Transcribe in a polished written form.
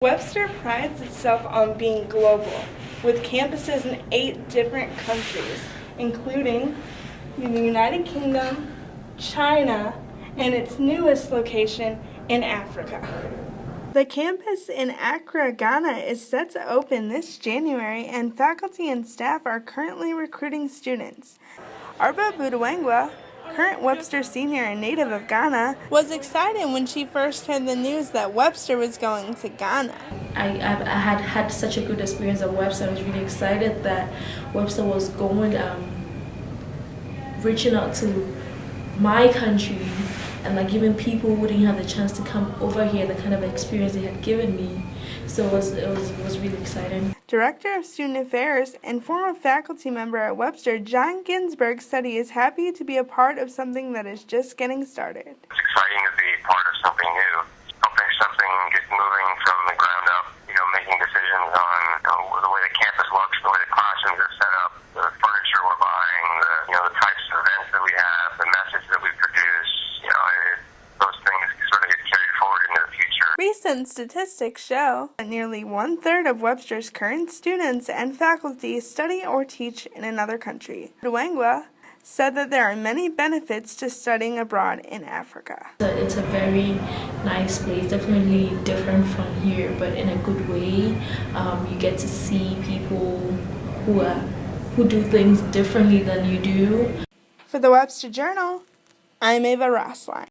Webster prides itself on being global, with campuses in 8 different countries, including the United Kingdom, China, and its newest location in Africa. The campus in Accra, Ghana is set to open this January, and faculty and staff are currently recruiting students. Arba Budawangwa, current Webster senior and native of Ghana, was excited when she first heard the news that Webster was going to Ghana. I had such a good experience at Webster. I was really excited that Webster was going, reaching out to my country and giving people who didn't have the chance to come over here the kind of experience they had given me. So it was really exciting. Director of Student Affairs and former faculty member at Webster, John Ginsberg, said he is happy to be a part of something that is just getting started. It's exciting to be part of something new, helping something get moving from the ground up, making decisions on the way the campus looks, the way the classrooms are set up, the furniture we're buying, the types of events that we have, the message that we produce. Those things sort of get carried forward into the future. Recent statistics show that nearly 1/3 of Webster's current students and faculty study or teach in another country. Budawangwa said that there are many benefits to studying abroad in Africa. It's a very nice place, definitely different from here, but in a good way. You get to see people who do things differently than you do. For the Webster Journal, I'm Ava Rossline.